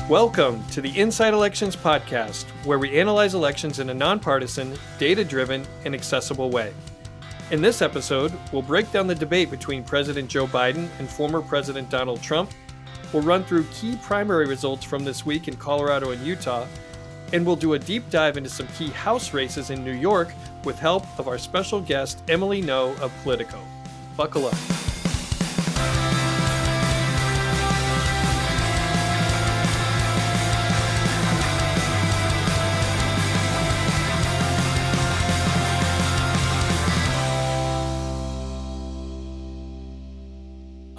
Welcome to the Inside Elections podcast, where we analyze elections in a nonpartisan, data-driven, and accessible way. In this episode, we'll break down the debate between President Joe Biden and former President Donald Trump. We'll run through key primary results from this week in Colorado and Utah, and we'll do a deep dive into some key House races in New York with help of our special guest, Emily Ngo of Politico. Buckle up.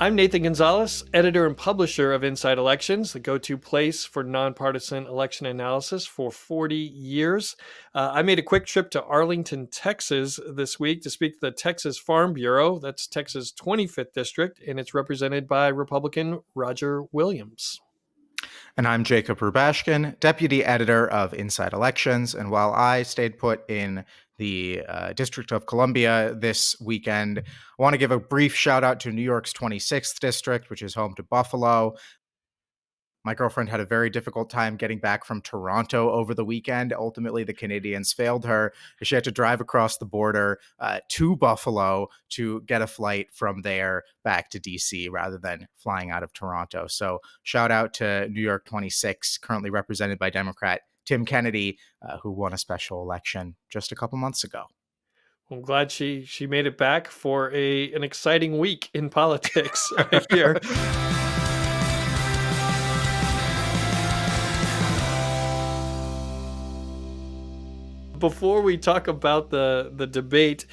I'm Nathan Gonzales, editor and publisher of Inside Elections, the go-to place for nonpartisan election analysis for 40 years. I made a quick trip to Arlington, Texas this week to speak to the Texas Farm Bureau. That's Texas' 25th district, and it's represented by Republican Roger Williams. And I'm Jacob Rubashkin, deputy editor of Inside Elections. And while I stayed put in the District of Columbia this weekend, I want to give a brief shout out to New York's 26th district, which is home to Buffalo. My girlfriend had a very difficult time getting back from Toronto over the weekend. Ultimately, the Canadians failed her. She had to drive across the border to Buffalo to get a flight from there back to DC rather than flying out of Toronto. So shout out to New York 26, currently represented by Democrat Tim Kennedy, who won a special election just a couple months ago. I'm glad she made it back for an exciting week in politics right here. Before we talk about the debate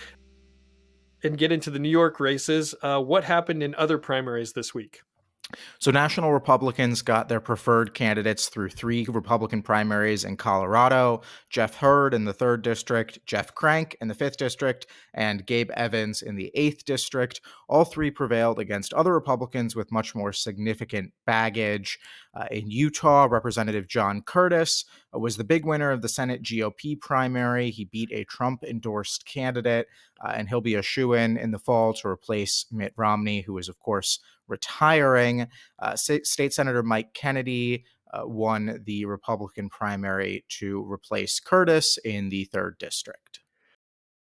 and get into the New York races, what happened in other primaries this week? So national Republicans got their preferred candidates through 3 Republican primaries in Colorado: Jeff Hurd in the 3rd district, Jeff Crank in the 5th district, and Gabe Evans in the 8th district. All 3 prevailed against other Republicans with much more significant baggage. In Utah, Representative John Curtis was the big winner of the Senate GOP primary. He beat a Trump-endorsed candidate, and he'll be a shoo-in the fall to replace Mitt Romney, who is, of course, retiring. State Senator Mike Kennedy won the Republican primary to replace Curtis in the 3rd district.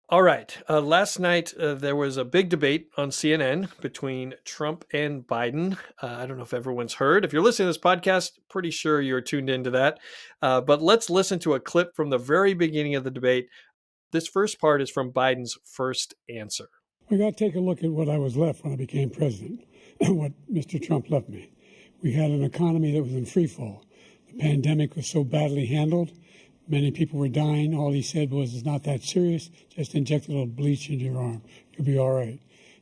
All right. Last night, there was a big debate on CNN between Trump and Biden. I don't know if everyone's heard. If you're listening to this podcast, pretty sure you're tuned into that. But let's listen to a clip from the very beginning of the debate. This first part is from Biden's first answer. We got to take a look at what I was left when I became president and what Mr. Trump left me. We had an economy that was in free fall. The pandemic was so badly handled. Many people were dying. All he said was, it's not that serious. Just inject a little bleach into your arm. You'll be all right.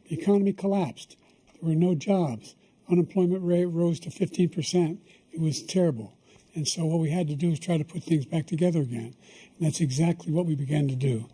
The economy collapsed. There were no jobs. Unemployment rate rose to 15%. It was terrible. And so what we had to do was try to put things back together again. And that's exactly what we began to do.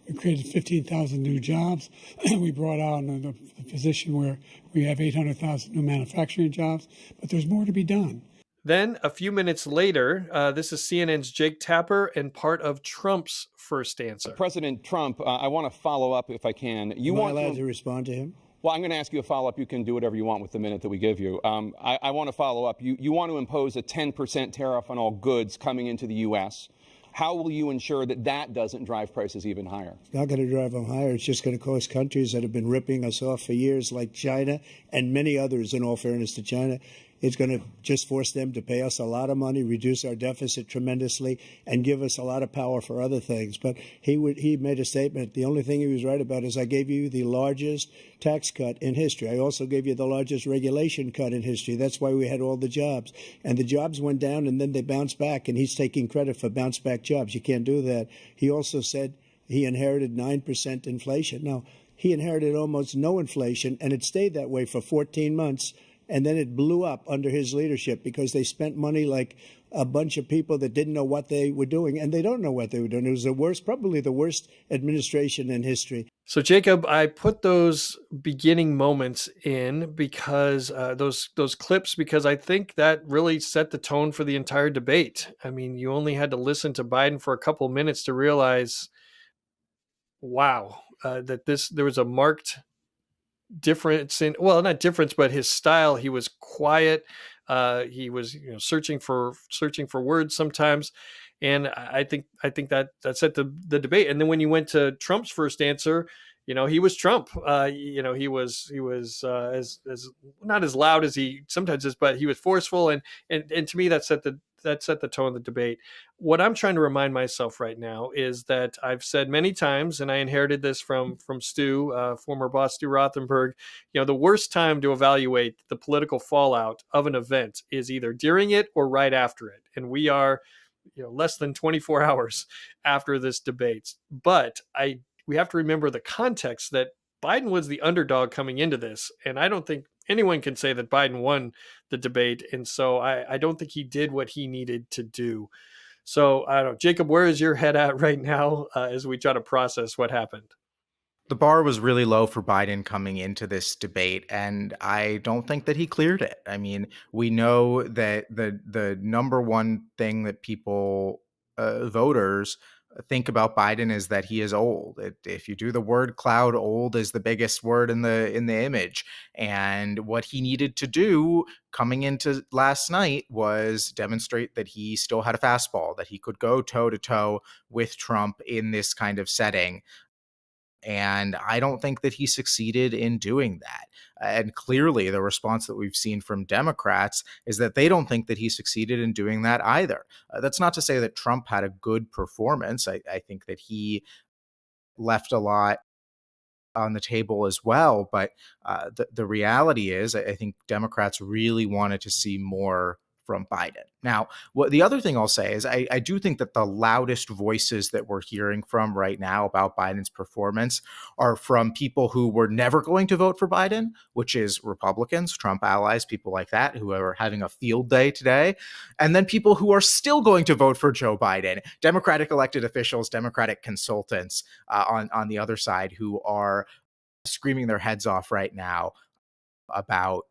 We created 15,000 new jobs. We brought out a position where we have 800,000 new manufacturing jobs. But there's more to be done. Then, a few minutes later, this is CNN's Jake Tapper and part of Trump's first answer. President Trump, I want to follow up if I can. Am I allowed to respond to him? Well, I'm going to ask you a follow-up. You can do whatever you want with the minute that we give you. I want to follow up. You want to impose a 10% tariff on all goods coming into the U.S. How will you ensure that that doesn't drive prices even higher? It's not going to drive them higher. It's just going to cost countries that have been ripping us off for years, like China and many others, in all fairness to China. It's going to just force them to pay us a lot of money, reduce our deficit tremendously, and give us a lot of power for other things. But he made a statement. The only thing he was right about is I gave you the largest tax cut in history. I also gave you the largest regulation cut in history. That's why we had all the jobs. And the jobs went down, and then they bounced back, and he's taking credit for bounce-back jobs. You can't do that. He also said he inherited 9% inflation. Now, he inherited almost no inflation, and it stayed that way for 14 months. And then it blew up under his leadership because they spent money like a bunch of people that didn't know what they were doing. And they don't know what they were doing. It was probably the worst administration in history. So, Jacob, I put those beginning moments in because those clips, because I think that really set the tone for the entire debate. I mean, you only had to listen to Biden for a couple of minutes to realize, wow, that there was a marked difference in, well, not difference, but his style. He was quiet. He was searching for words sometimes, and I think that set the debate. And then when you went to Trump's first answer, he was Trump. He was as not as loud as he sometimes is, but he was forceful, and to me that set the tone of the debate. What I'm trying to remind myself right now is that I've said many times, and I inherited this from Stu, former boss Stu Rothenberg. The worst time to evaluate the political fallout of an event is either during it or right after it, and we are, less than 24 hours after this debate. But we have to remember the context that Biden was the underdog coming into this, and I don't think anyone can say that Biden won the debate, and so I don't think he did what he needed to do. So I don't know, Jacob, where is your head at right now as we try to process what happened? The bar was really low for Biden coming into this debate, and I don't think that he cleared it. I mean, we know that the number one thing that people, voters, think about Biden is that he is old. If you do the word cloud, old is the biggest word in the image. And what he needed to do coming into last night was demonstrate that he still had a fastball, that he could go toe to toe with Trump in this kind of setting. And I don't think that he succeeded in doing that. And clearly, the response that we've seen from Democrats is that they don't think that he succeeded in doing that either. That's not to say that Trump had a good performance. I think that he left a lot on the table as well. But the reality is, I think Democrats really wanted to see more from Biden. Now, what the other thing I'll say is I do think that the loudest voices that we're hearing from right now about Biden's performance are from people who were never going to vote for Biden, which is Republicans, Trump allies, people like that, who are having a field day today, and then people who are still going to vote for Joe Biden, Democratic elected officials, Democratic consultants on the other side who are screaming their heads off right now about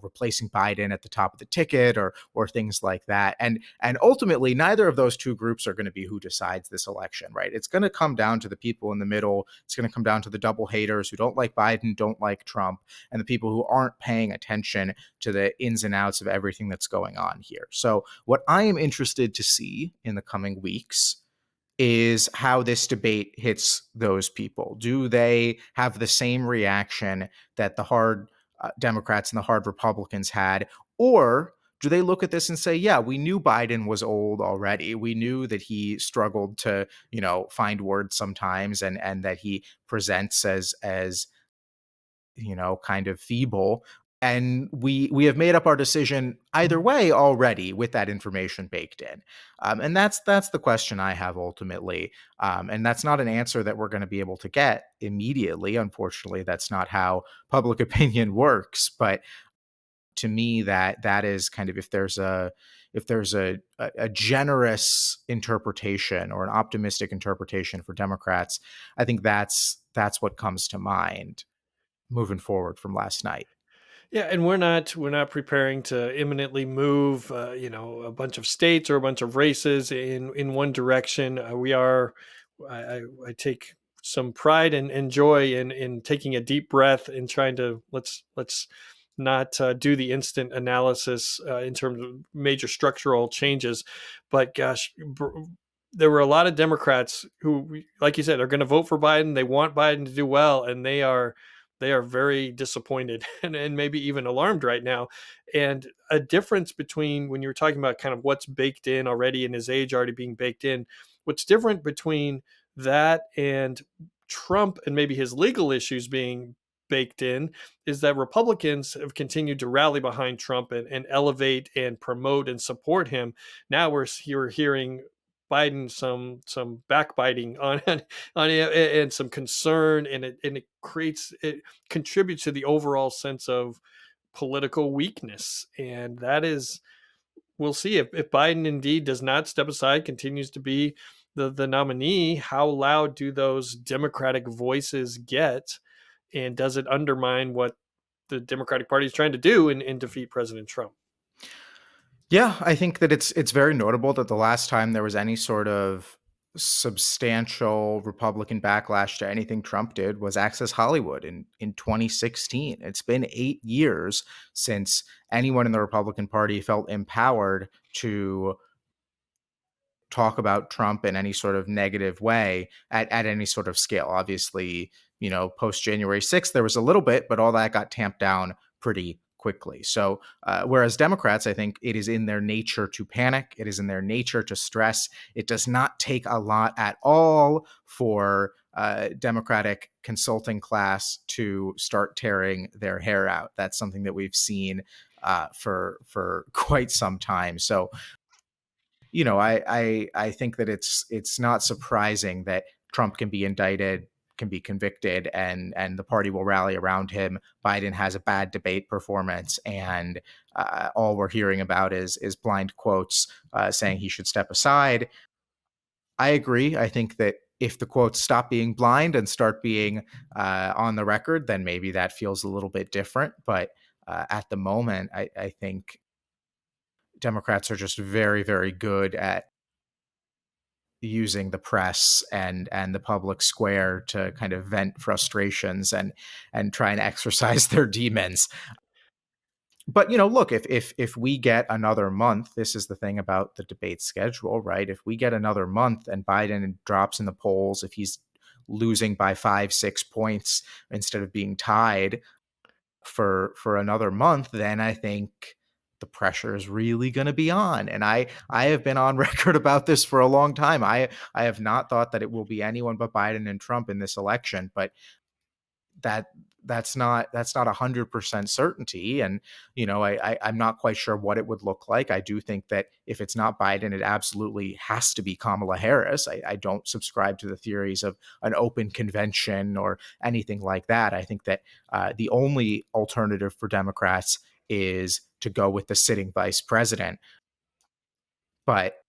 replacing Biden at the top of the ticket or things like that. And ultimately, neither of those two groups are going to be who decides this election, right? It's going to come down to the people in the middle. It's going to come down to the double haters who don't like Biden, don't like Trump, and the people who aren't paying attention to the ins and outs of everything that's going on here. So what I am interested to see in the coming weeks is how this debate hits those people. Do they have the same reaction that the hard Democrats and the hard Republicans had? Or do they look at this and say, yeah, we knew Biden was old already. We knew that he struggled to, find words sometimes, and that he presents as kind of feeble. And we have made up our decision either way already with that information baked in. And that's the question I have ultimately. And that's not an answer that we're going to be able to get immediately. Unfortunately, that's not how public opinion works. But to me, that is kind of, if there's a generous interpretation or an optimistic interpretation for Democrats, I think that's what comes to mind moving forward from last night. Yeah, and we're not preparing to imminently move, a bunch of states or a bunch of races in one direction. We are. I take some pride and joy in taking a deep breath and trying to let's not do the instant analysis in terms of major structural changes, but gosh. There were a lot of Democrats who, like you said, are going to vote for Biden. They want Biden to do well, and they are very disappointed and maybe even alarmed right now. And a difference between when you're talking about kind of what's baked in already and his age already being baked in, what's different between that and Trump and maybe his legal issues being baked in is that Republicans have continued to rally behind Trump and elevate and promote and support him. Now we're hearing Biden some backbiting on it and some concern, and it contributes to the overall sense of political weakness. And that is, we'll see if Biden indeed does not step aside, continues to be the nominee, how loud do those Democratic voices get? And does it undermine what the Democratic Party is trying to do and defeat President Trump? Yeah, I think that it's very notable that the last time there was any sort of substantial Republican backlash to anything Trump did was Access Hollywood in 2016. It's been 8 years since anyone in the Republican Party felt empowered to talk about Trump in any sort of negative way at any sort of scale. Obviously, post January 6th, there was a little bit, but all that got tamped down pretty quickly. So, whereas Democrats, I think it is in their nature to panic, it is in their nature to stress. It does not take a lot at all for Democratic consulting class to start tearing their hair out. That's something that we've seen for quite some time. So, I think that it's not surprising that Trump can be indicted, can be convicted, and the party will rally around him. Biden has a bad debate performance, and all we're hearing about is blind quotes saying he should step aside. I agree. I think that if the quotes stop being blind and start being on the record, then maybe that feels a little bit different. But at the moment, I think Democrats are just very, very good at using the press and the public square to kind of vent frustrations and try and exercise their demons. But look, if we get another month, this is the thing about the debate schedule, right? If we get another month and Biden drops in the polls, if he's losing by 5-6 points instead of being tied for another month, then I think the pressure is really going to be on. And I have been on record about this for a long time. I have not thought that it will be anyone but Biden and Trump in this election, but that that's not 100% certainty. And I'm not quite sure what it would look like. I do think that if it's not Biden, it absolutely has to be Kamala Harris. I don't subscribe to the theories of an open convention or anything like that. I think that the only alternative for Democrats is to go with the sitting vice president. But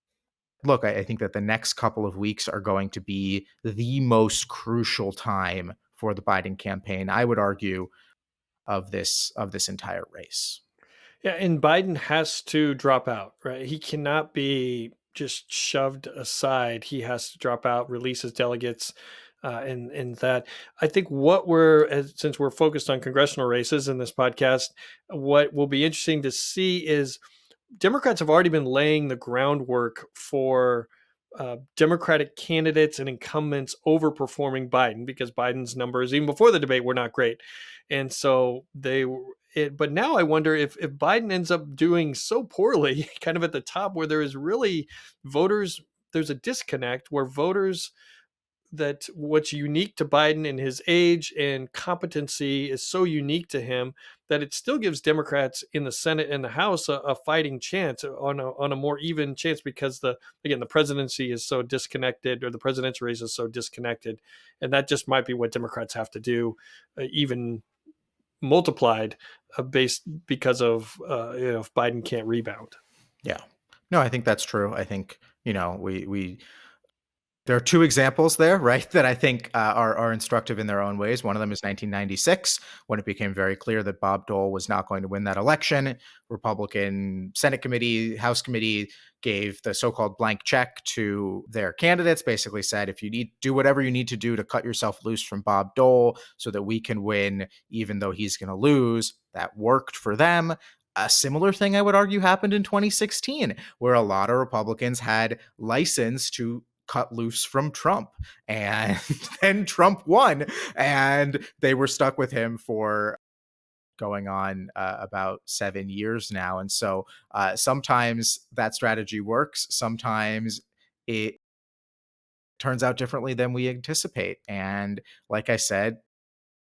look, I think that the next couple of weeks are going to be the most crucial time for the Biden campaign, I would argue, of this entire race. Yeah, and Biden has to drop out, right? He cannot be just shoved aside. He has to drop out, release his delegates, and that. I think since we're focused on congressional races in this podcast, what will be interesting to see is Democrats have already been laying the groundwork for Democratic candidates and incumbents overperforming Biden because Biden's numbers, even before the debate, were not great. And so but now I wonder if Biden ends up doing so poorly, kind of at the top, where there is really there's a disconnect where voters that what's unique to Biden and his age and competency is so unique to him that it still gives Democrats in the Senate and the House a fighting chance on a more even chance because the presidency is so disconnected, or the presidential race is so disconnected, and that just might be what Democrats have to do, even multiplied based because of if Biden can't rebound. Yeah, no, I think that's true. I think we there are two examples there, right, that I think are instructive in their own ways. One of them is 1996, when it became very clear that Bob Dole was not going to win that election. Republican Senate committee, House committee gave the so-called blank check to their candidates, basically said, if you do whatever you need to do to cut yourself loose from Bob Dole so that we can win, even though he's going to lose. That worked for them. A similar thing, I would argue, happened in 2016, where a lot of Republicans had license to cut loose from Trump, and then Trump won, and they were stuck with him for going on about 7 years now. And so sometimes that strategy works, sometimes it turns out differently than we anticipate. And like I said,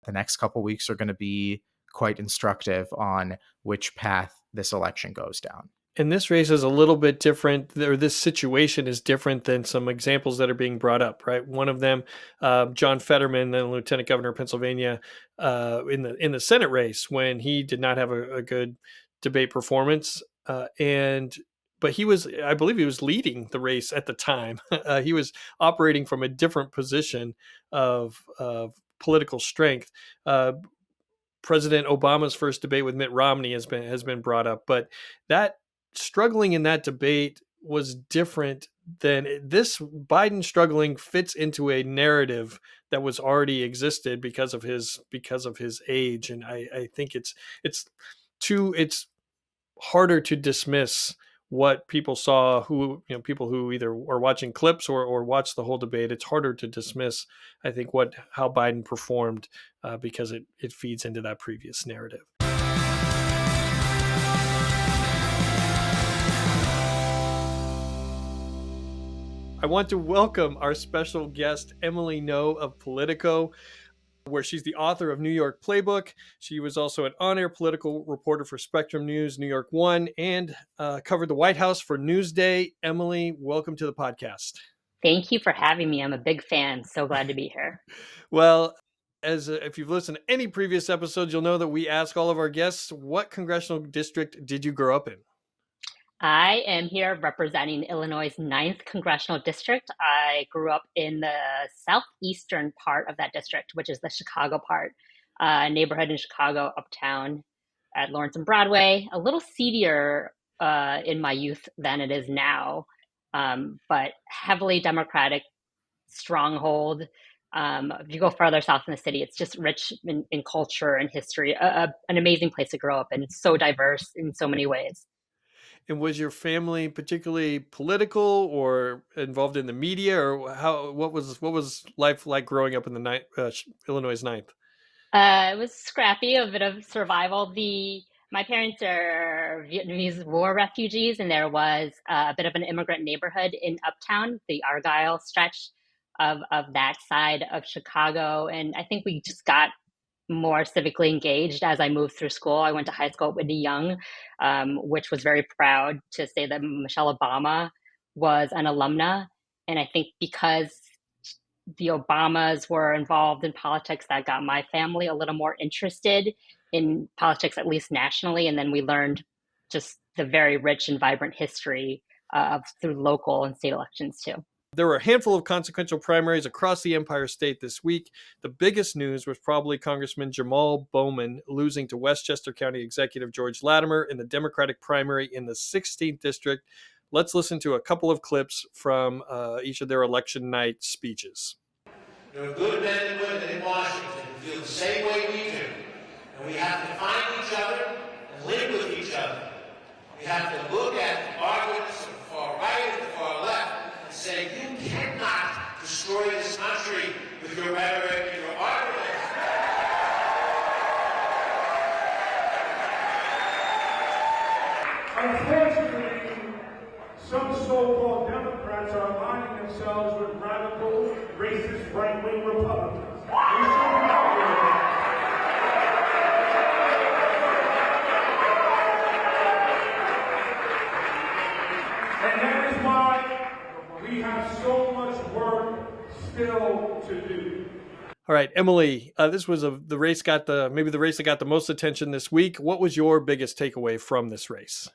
the next couple weeks are going to be quite instructive on which path this election goes down. And this race is a little bit different, or this situation is different than some examples that are being brought up, right? One of them, John Fetterman, then Lieutenant Governor of Pennsylvania, in the Senate race, when he did not have a good debate performance, but I believe he was leading the race at the time. He was operating from a different position of political strength. President Obama's first debate with Mitt Romney has been brought up, but that struggling in that debate was different than this. Biden struggling fits into a narrative that was already existed because of his age, and I think it's harder to dismiss what people saw, people who either are watching clips or watch the whole debate. It's harder to dismiss, I think, how Biden performed because it feeds into that previous narrative. I want to welcome our special guest, Emily Ngo of Politico, where she's the author of New York Playbook. She was also an on-air political reporter for Spectrum News, New York One, and covered the White House for Newsday. Emily, welcome to the podcast. Thank you for having me. I'm a big fan. So glad to be here. Well, if you've listened to any previous episodes, you'll know that we ask all of our guests, what congressional district did you grow up in? I am here representing Illinois' 9th Congressional District. I grew up in the southeastern part of that district, which is the Chicago part, neighborhood in Chicago, uptown at Lawrence and Broadway. A little seedier in my youth than it is now, but heavily Democratic stronghold. If you go farther south in the city, it's just rich in culture and history, an amazing place to grow up, and so diverse in so many ways. And was your family particularly political or involved in the media, or what was life like growing up in the Illinois 9th? It was scrappy, a bit of survival. My parents are Vietnamese war refugees, and there was a bit of an immigrant neighborhood in Uptown, the Argyle stretch of that side of Chicago. And I think we just got more civically engaged as I moved through school. I went to high school at Whitney Young, which was very proud to say that Michelle Obama was an alumna. And I think because the Obamas were involved in politics, that got my family a little more interested in politics, at least nationally. And then we learned just the very rich and vibrant history through local and state elections too. There were a handful of consequential primaries across the Empire State this week. The biggest news was probably Congressman Jamal Bowman losing to Westchester County Executive George Latimer in the Democratic primary in the 16th District. Let's listen to a couple of clips from each of their election night speeches. There are good men and women in Washington who feel the same way we do. And we have to find each other and live with each other. We have to look at the arguments of the far right and the far left and say, you cannot destroy this country with your rhetoric and your arguments. Unfortunately, some so-called Democrats are aligning themselves with radical, racist, right-wing Republicans. We should not do that. And that is why we have so much work still to do. All right, Emily, this was the race maybe the race that got the most attention this week. What was your biggest takeaway from this race?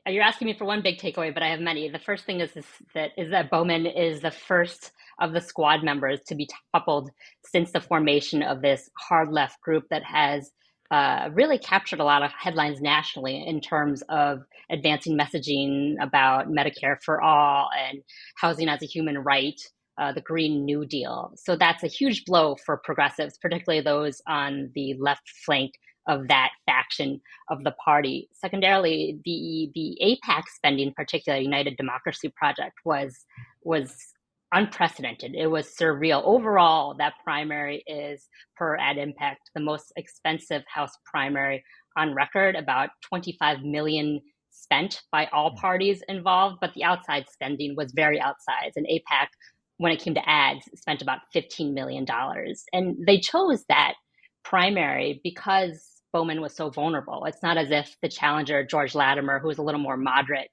You're asking me for one big takeaway, but I have many. The first thing is that Bowman is the first of the squad members to be toppled since the formation of this hard left group that has really captured a lot of headlines nationally in terms of advancing messaging about Medicare for all and housing as a human right, the Green New Deal. So that's a huge blow for progressives, particularly those on the left flank of that faction of the party. Secondarily, the AIPAC spending, particularly United Democracy Project, was unprecedented. It was surreal. Overall, that primary is, per Ad Impact, the most expensive House primary on record, about $25 million spent by all parties involved, but the outside spending was very outsized. And AIPAC, when it came to ads, spent about $15 million. And they chose that primary because Bowman was so vulnerable. It's not as if the challenger, George Latimer, who was a little more moderate,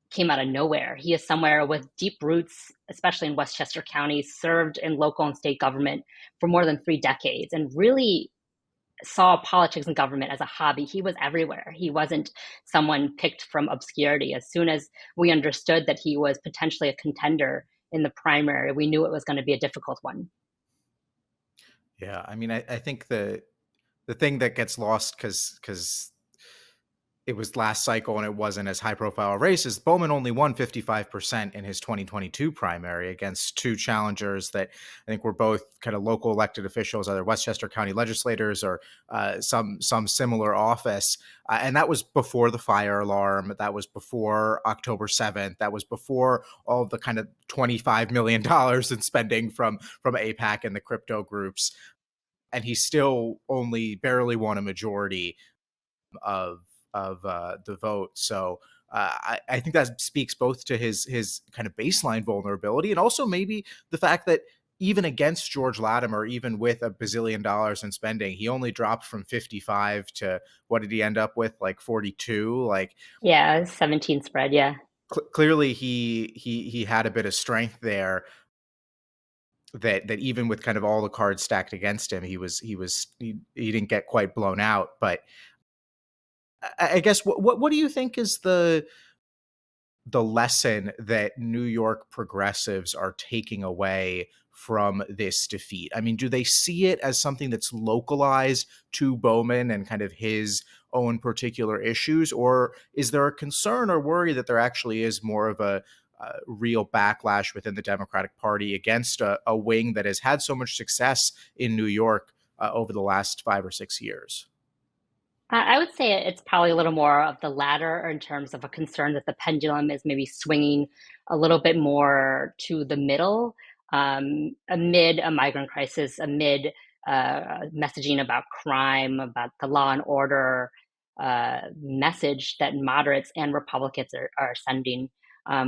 came out of nowhere. He is somewhere with deep roots, especially in Westchester County, served in local and state government for more than 3 decades, and really saw politics and government as a hobby. He was everywhere. He wasn't someone picked from obscurity. As soon as we understood that he was potentially a contender in the primary, we knew it was going to be a difficult one. Yeah, I mean, I think the thing that gets lost, because it was last cycle and it wasn't as high profile races. Bowman only won 55% in his 2022 primary against two challengers that I think were both kind of local elected officials, either Westchester County legislators or some similar office. And that was before the fire alarm. That was before October 7th. That was before all of the kind of $25 million in spending from AIPAC and the crypto groups. And he still only barely won a majority of the vote. So I think that speaks both to his kind of baseline vulnerability and also maybe the fact that even against George Latimer, even with $1 bazillion in spending, he only dropped from 55 to what did he end up with, like 42? Like, yeah, 17 spread, yeah. Clearly he had a bit of strength there. That even with kind of all the cards stacked against him, he didn't get quite blown out. But I guess what do you think is the lesson that New York progressives are taking away from this defeat? I mean, do they see it as something that's localized to Bowman and kind of his own particular issues, or is there a concern or worry that there actually is more of a real backlash within the Democratic Party against a wing that has had so much success in New York over the last 5 or 6 years? I would say it's probably a little more of the latter in terms of a concern that the pendulum is maybe swinging a little bit more to the middle amid a migrant crisis, amid messaging about crime, about the law and order message that moderates and Republicans are sending,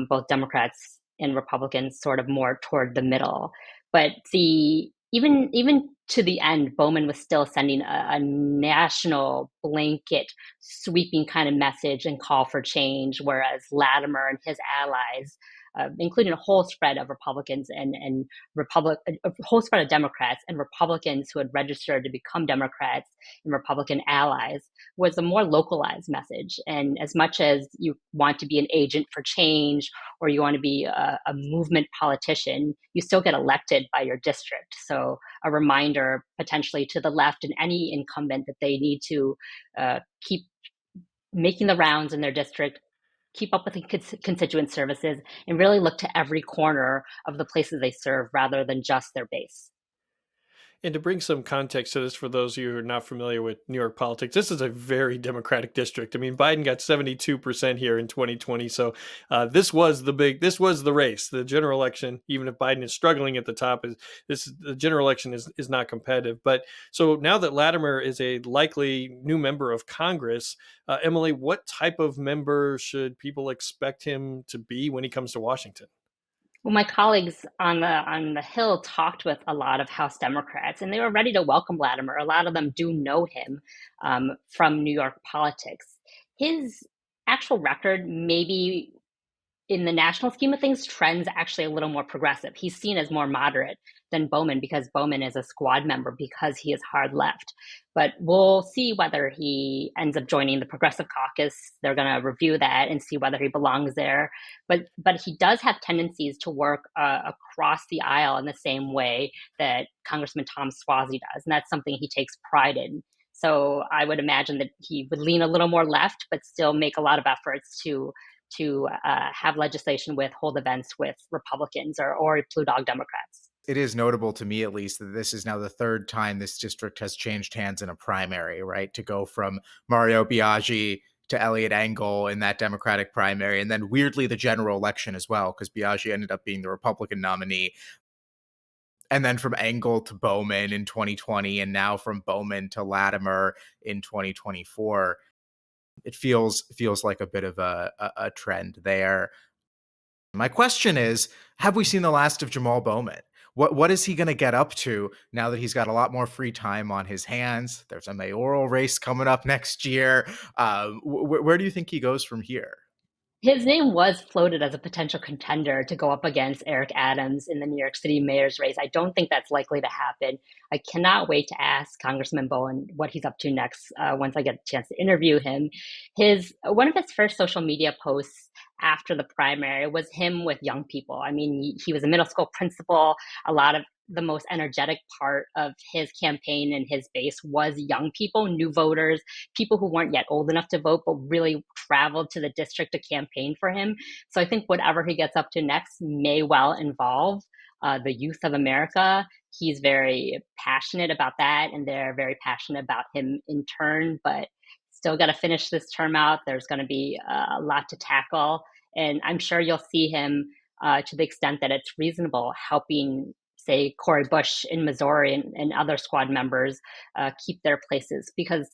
both Democrats and Republicans sort of more toward the middle. But even to the end, Bowman was still sending a national blanket sweeping kind of message and call for change, whereas Latimer and his allies, including a whole spread of Republicans and a whole spread of Democrats and Republicans who had registered to become Democrats and Republican allies, was a more localized message. And as much as you want to be an agent for change or you want to be a movement politician, you still get elected by your district. So a reminder potentially to the left and any incumbent that they need to keep making the rounds in their district, keep up with the constituent services, and really look to every corner of the places they serve rather than just their base. And to bring some context to this for those of you who are not familiar with New York politics, this is a very Democratic district. I mean, Biden got 72% here in 2020. So this was the race, the general election. Even if Biden is struggling at the top, the general election is not competitive. But so now that Latimer is a likely new member of Congress, Emily, what type of member should people expect him to be when he comes to Washington? Well, my colleagues on the Hill talked with a lot of House Democrats, and they were ready to welcome Latimer. A lot of them do know him from New York politics. His actual record, maybe in the national scheme of things, trends actually a little more progressive. He's seen as more moderate than Bowman because Bowman is a squad member because he is hard left. But we'll see whether he ends up joining the Progressive Caucus. They're going to review that and see whether he belongs there. But he does have tendencies to work across the aisle in the same way that Congressman Tom Suozzi does, and that's something he takes pride in. So I would imagine that he would lean a little more left, but still make a lot of efforts to have legislation with hold events with Republicans or Blue Dog Democrats. It is notable to me, at least, that this is now the third time this district has changed hands in a primary, right? To go from Mario Biaggi to Eliot Engel in that Democratic primary, and then weirdly the general election as well, because Biaggi ended up being the Republican nominee. And then from Engel to Bowman in 2020, and now from Bowman to Latimer in 2024. It feels like a bit of a trend there. My question is, have we seen the last of Jamal Bowman? What is he going to get up to now that he's got a lot more free time on his hands? There's a mayoral race coming up next year. Where do you think he goes from here? His name was floated as a potential contender to go up against Eric Adams in the New York City mayor's race. I don't think that's likely to happen. I cannot wait to ask Congressman Bowen what he's up to next once I get a chance to interview him. One of his first social media posts after the primary was him with young people. I mean, he was a middle school principal. A lot of the most energetic part of his campaign and his base was young people, new voters, people who weren't yet old enough to vote, but really traveled to the district to campaign for him. So I think whatever he gets up to next may well involve the youth of America. He's very passionate about that, and they're very passionate about him in turn, but still got to finish this term out. There's going to be a lot to tackle, and I'm sure you'll see him to the extent that it's reasonable, helping, say, Cori Bush in Missouri and other squad members keep their places. Because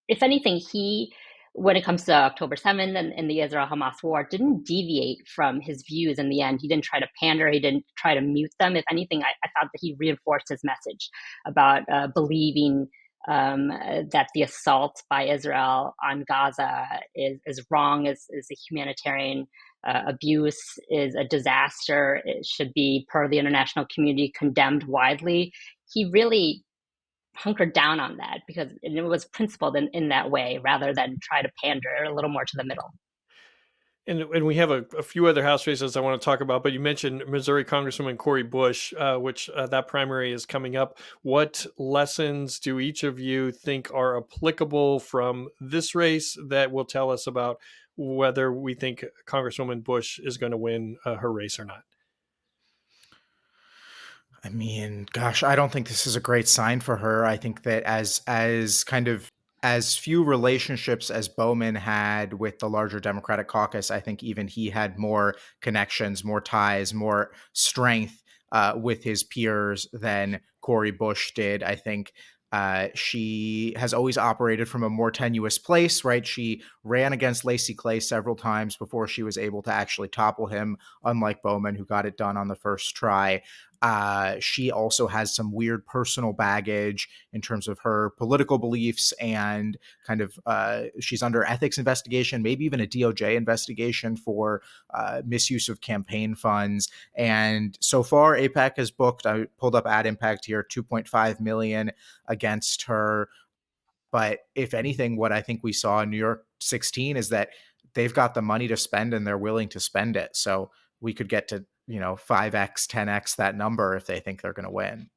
if anything, he, when it comes to October 7th and the Israel-Hamas war, didn't deviate from his views in the end. He didn't try to pander. He didn't try to mute them. If anything, I thought that he reinforced his message about believing that the assault by Israel on Gaza is wrong, is a humanitarian abuse, is a disaster. It should be, per the international community, condemned widely. He really hunkered down on that because it was principled in that way, rather than try to pander a little more to the middle. And we have a few other House races I want to talk about, but you mentioned Missouri Congresswoman Cori Bush, which that primary is coming up. What lessons do each of you think are applicable from this race that will tell us about whether we think Congresswoman Bush is going to win her race or not? I mean, gosh, I don't think this is a great sign for her. I think that as few relationships as Bowman had with the larger Democratic caucus, I think even he had more connections, more ties, more strength with his peers than Cori Bush did. I think she has always operated from a more tenuous place, right? She ran against Lacey Clay several times before she was able to actually topple him, unlike Bowman, who got it done on the first try. She also has some weird personal baggage in terms of her political beliefs, and kind of she's under ethics investigation, maybe even a DOJ investigation for misuse of campaign funds. And so far, AIPAC has booked, I pulled up Ad Impact here, $2.5 million against her. But if anything, what I think we saw in New York 16 is that they've got the money to spend and they're willing to spend it. So we could get to 5x, 10x that number if they think they're going to win.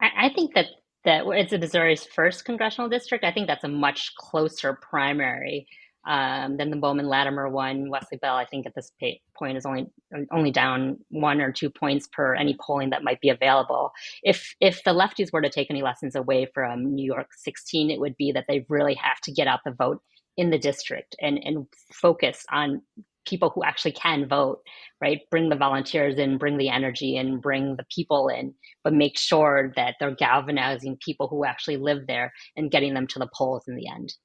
I think that it's Missouri's first congressional district. I think that's a much closer primary than the Bowman-Latimer one. Wesley Bell, I think at this point is only down 1 or 2 points per any polling that might be available. If the lefties were to take any lessons away from New York 16, it would be that they really have to get out the vote in the district and focus on people who actually can vote, right? Bring the volunteers in, bring the energy in, bring the people in, but make sure that they're galvanizing people who actually live there and getting them to the polls in the end.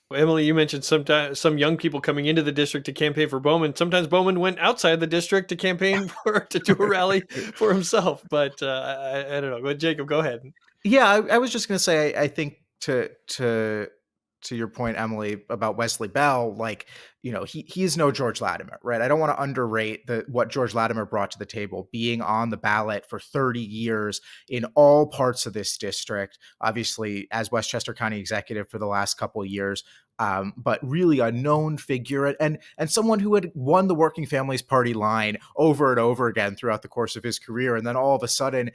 Well, Emily, you mentioned some young people coming into the district to campaign for Bowman. Sometimes Bowman went outside the district to campaign to do a rally for himself. But I don't know. But Jacob, go ahead. Yeah, I was just going to say, I think to your point, Emily, about Wesley Bell, like, he is no George Latimer, right? I don't want to underrate what George Latimer brought to the table, being on the ballot for 30 years in all parts of this district, obviously as Westchester County executive for the last couple of years, but really a known figure and someone who had won the Working Families Party line over and over again throughout the course of his career. And then all of a sudden,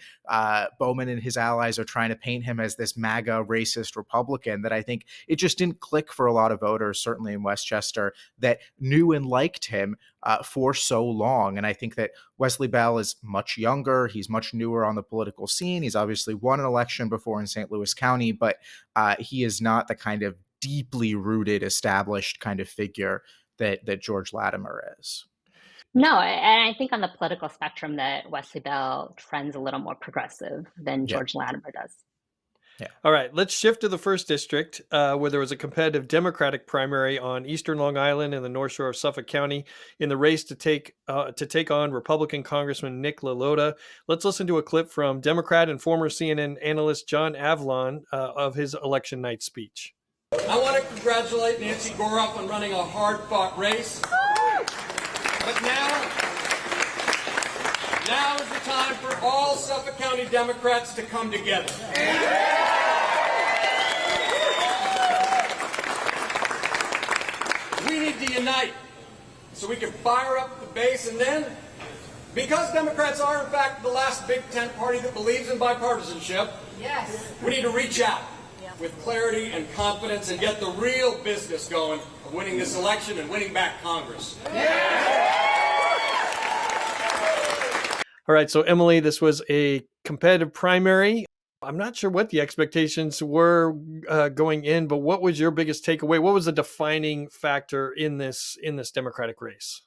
Bowman and his allies are trying to paint him as this MAGA racist Republican that I think it just didn't click for a lot of voters, certainly in Westchester, that knew and liked him for so long. And I think that Wesley Bell is much younger. He's much newer on the political scene. He's obviously won an election before in St. Louis County, but he is not the kind of deeply rooted, established kind of figure that George Latimer is. No, and I think on the political spectrum that Wesley Bell trends a little more progressive than George Latimer does. Yeah. All right, let's shift to the first district, where there was a competitive Democratic primary on Eastern Long Island and the North Shore of Suffolk County in the race to take on Republican Congressman Nick LaLota. Let's listen to a clip from Democrat and former CNN analyst John Avlon of his election night speech. I want to congratulate Nancy Goroff on running a hard-fought race. But now is the time for all Suffolk County Democrats to come together. We need to unite. so we can fire up the base. And then, because Democrats are, in fact, the last big tent party that believes in bipartisanship, yes, we need to reach out with clarity and confidence and get the real business going of winning this election and winning back Congress. All right, so Emily, this was a competitive primary. I'm not sure what the expectations were going in, but what was your biggest takeaway? What was the defining factor in this Democratic race?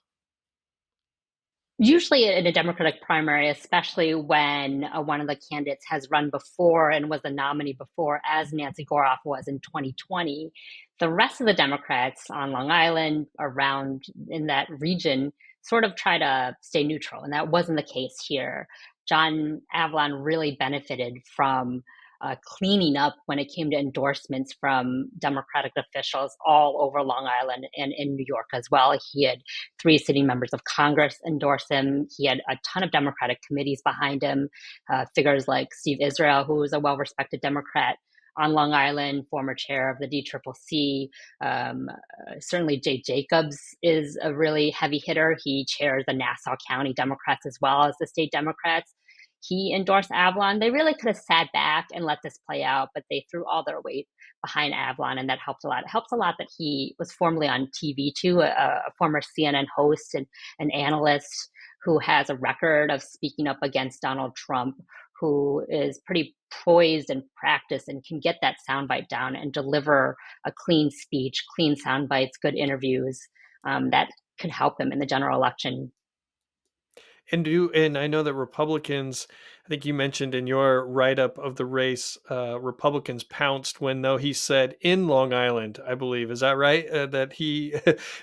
Usually in a Democratic primary, especially when one of the candidates has run before and was the nominee before, as Nancy Goroff was in 2020, the rest of the Democrats on Long Island, around in that region, sort of try to stay neutral. And that wasn't the case here. John Avlon really benefited from cleaning up when it came to endorsements from Democratic officials all over Long Island and in New York as well. He had 3 sitting members of Congress endorse him. He had a ton of Democratic committees behind him, figures like Steve Israel, who was a well-respected Democrat on Long Island, former chair of the DCCC. Certainly Jay Jacobs is a really heavy hitter. He chairs the Nassau County Democrats as well as the state Democrats. He endorsed Avlon. They really could have sat back and let this play out, but they threw all their weight behind Avlon, and that helped a lot. It helps a lot that he was formerly on TV too, a former CNN host and an analyst who has a record of speaking up against Donald Trump, who is pretty poised and practiced and can get that soundbite down and deliver a clean speech, clean sound bites, good interviews. That could help him in the general election. And I know that Republicans, I think you mentioned in your write-up of the race, Republicans pounced when, though, he said in Long Island, I believe. Is that right? That he,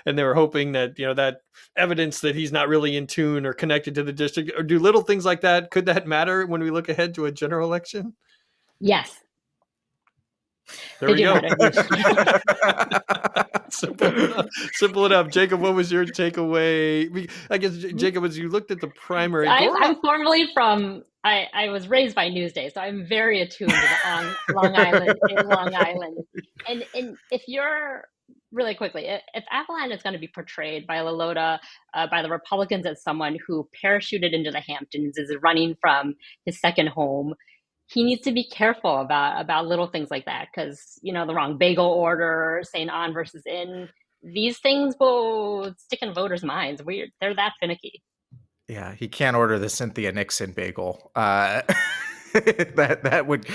and they were hoping that, that evidence that he's not really in tune or connected to the district, or do little things like that, could that matter when we look ahead to a general election? Yes. There we go. Simple enough. Jacob, what was your takeaway? I guess, Jacob, as you looked at the primary, I'm formerly from. I was raised by Newsday, so I'm very attuned to Long Island. In Long Island, and if you're really quickly, if Avalon is going to be portrayed by Lolota, by the Republicans as someone who parachuted into the Hamptons, is running from his second home, he needs to be careful about little things like that, because the wrong bagel order, saying on versus in, these things will stick in voters' minds. They're that finicky. Yeah, he can't order the Cynthia Nixon bagel. That would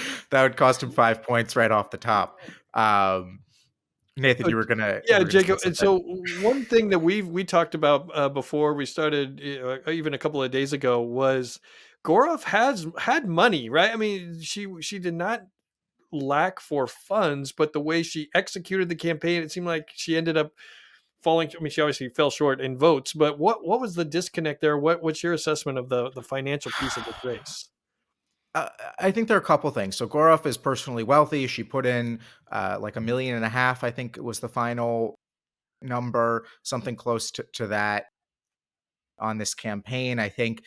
cost him 5 points right off the top. Nathan, you were gonna Jacob. And so one thing that we talked about before we started, even a couple of days ago, was Goroff has had money, right? I mean, she did not lack for funds, but the way she executed the campaign, it seemed like she ended up falling. I mean, she obviously fell short in votes, but what was the disconnect there? What's your assessment of the financial piece of this race? I think there are a couple things. So Goroff is personally wealthy. She put in like $1.5 million, I think it was the final number, something close to that on this campaign. I think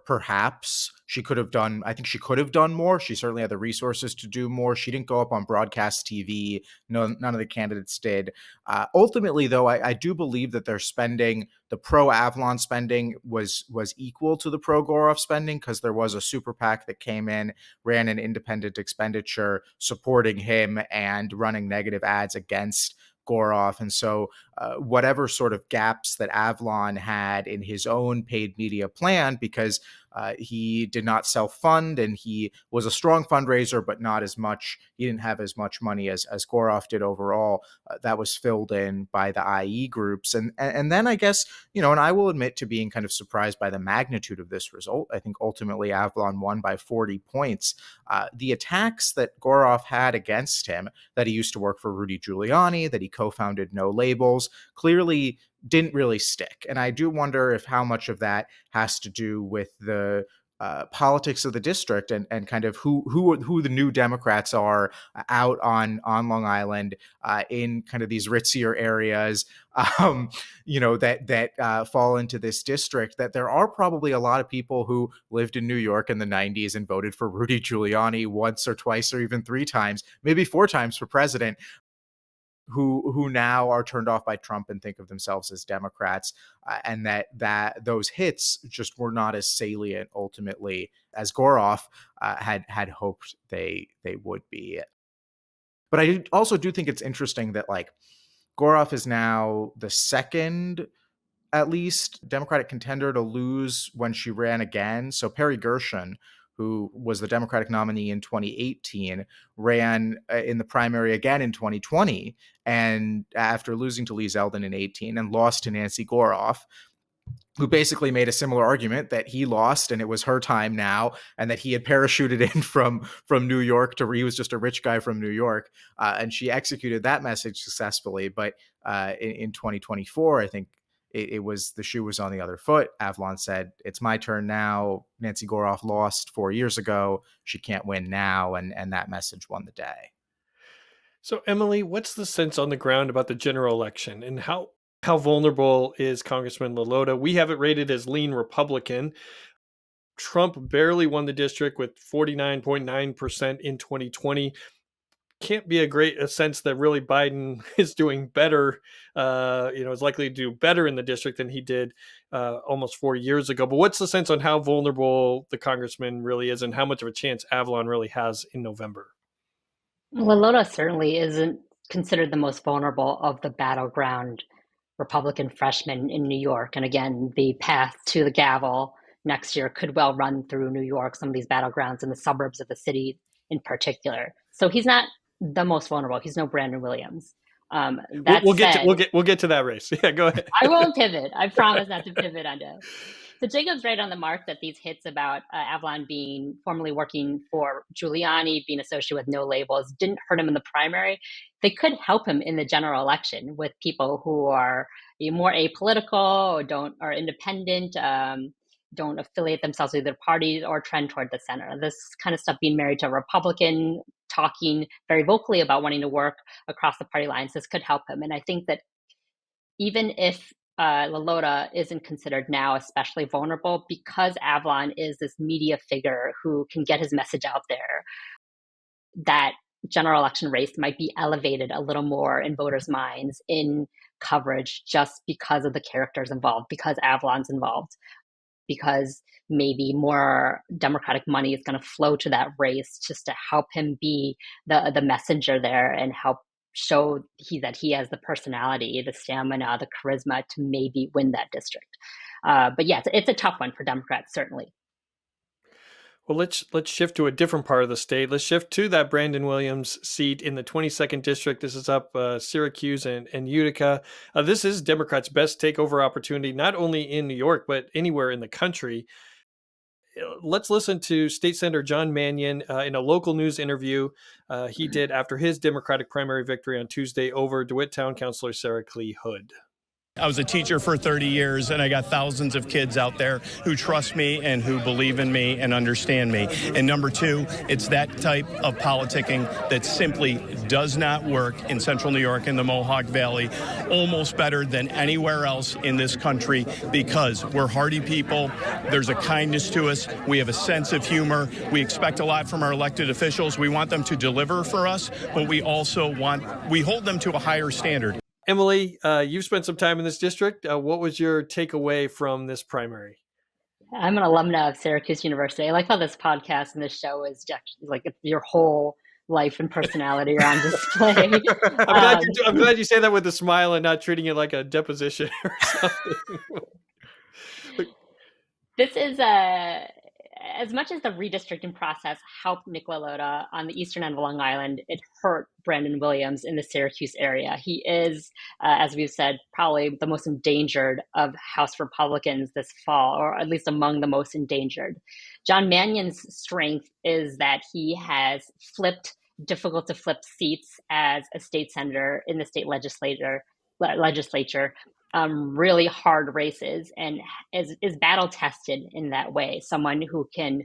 perhaps she could have done, I think she could have done more. She certainly had the resources to do more. She didn't go up on broadcast TV. No, none of the candidates did. Ultimately, though, I do believe that their spending, the pro-Avalon spending was equal to the pro-Goroff spending, because there was a super PAC that came in, ran an independent expenditure supporting him and running negative ads against Goroff. And so whatever sort of gaps that Avlon had in his own paid media plan, because he did not self-fund and he was a strong fundraiser, but not as much. He didn't have as much money as Goroff did overall. That was filled in by the IE groups. And then I guess, and I will admit to being kind of surprised by the magnitude of this result. I think ultimately Avlon won by 40 points. The attacks that Goroff had against him, that he used to work for Rudy Giuliani, that he co-founded No Labels, clearly didn't really stick. And I do wonder if how much of that has to do with the politics of the district and kind of who the new Democrats are out on Long Island in kind of these ritzier areas, that fall into this district, that there are probably a lot of people who lived in New York in the 90s and voted for Rudy Giuliani once or twice or even 3 times, maybe 4 times for president. who now are turned off by Trump and think of themselves as Democrats, and that those hits just were not as salient ultimately as Goroff had hoped they would be. But I also do think it's interesting that like Goroff is now the second, at least, Democratic contender to lose when she ran again. So Perry Gershon, who was the Democratic nominee in 2018, ran in the primary again in 2020, and after losing to Lee Zeldin in 18 and lost to Nancy Goroff, who basically made a similar argument that he lost and it was her time now, and that he had parachuted in from New York he was just a rich guy from New York, and she executed that message successfully. But in 2024, I think it was the shoe was on the other foot. Avalon said, "It's my turn now. Nancy Goroff lost 4 years ago. She can't win now," and that message won the day. So, Emily, what's the sense on the ground about the general election, and how vulnerable is Congressman LaLota? We have it rated as lean Republican. Trump barely won the district with 49.9% in 2020. Can't be a sense that really Biden is doing better, is likely to do better in the district than he did almost 4 years ago. But what's the sense on how vulnerable the congressman really is, and how much of a chance Avalon really has in November? LaLota certainly isn't considered the most vulnerable of the battleground Republican freshmen in New York. And again, the path to the gavel next year could well run through New York, some of these battlegrounds in the suburbs of the city in particular. So he's not the most vulnerable. He's no Brandon Williams. We'll get to that race. Yeah, go ahead. I won't pivot. I promise not to pivot onto. So Jacob's right on the mark that these hits about Avalon being formerly working for Giuliani, being associated with no labels, didn't hurt him in the primary. They could help him in the general election with people who are more apolitical or are independent, don't affiliate themselves with either party or trend toward the center. This kind of stuff, being married to a Republican, talking very vocally about wanting to work across the party lines, this could help him. And I think that even if LaLota isn't considered now especially vulnerable, because Avalon is this media figure who can get his message out there, that general election race might be elevated a little more in voters' minds in coverage just because of the characters involved, because Avalon's involved, because maybe more Democratic money is going to flow to that race just to help him be the messenger there and help show that he has the personality, the stamina, the charisma to maybe win that district. But yeah, it's a tough one for Democrats, certainly. Well, let's shift to a different part of the state. Let's shift to that Brandon Williams seat in the 22nd district. This is up Syracuse and Utica. This is Democrats' best takeover opportunity, not only in New York, but anywhere in the country. Let's listen to State Senator John Mannion in a local news interview he did after his Democratic primary victory on Tuesday over DeWitt Town Councilor Sarah Clee Hood. I was a teacher for 30 years, and I got thousands of kids out there who trust me and who believe in me and understand me. And number two, it's that type of politicking that simply does not work in central New York and the Mohawk Valley almost better than anywhere else in this country, because we're hardy people. There's a kindness to us. We have a sense of humor. We expect a lot from our elected officials. We want them to deliver for us, but we also we hold them to a higher standard. Emily, you've spent some time in this district. What was your takeaway from this primary? I'm an alumna of Syracuse University. I like how this podcast and this show is like your whole life and personality are on display. I'm glad you say that with a smile and not treating it like a deposition or something. This is as much as the redistricting process helped Nick LaLota on the eastern end of Long Island, it hurt Brandon Williams in the Syracuse area. He is, as we've said, probably the most endangered of House Republicans this fall, or at least among the most endangered. John Mannion's strength is that he has flipped difficult to flip seats as a state senator in the state legislature, really hard races, and is battle tested in that way. Someone who can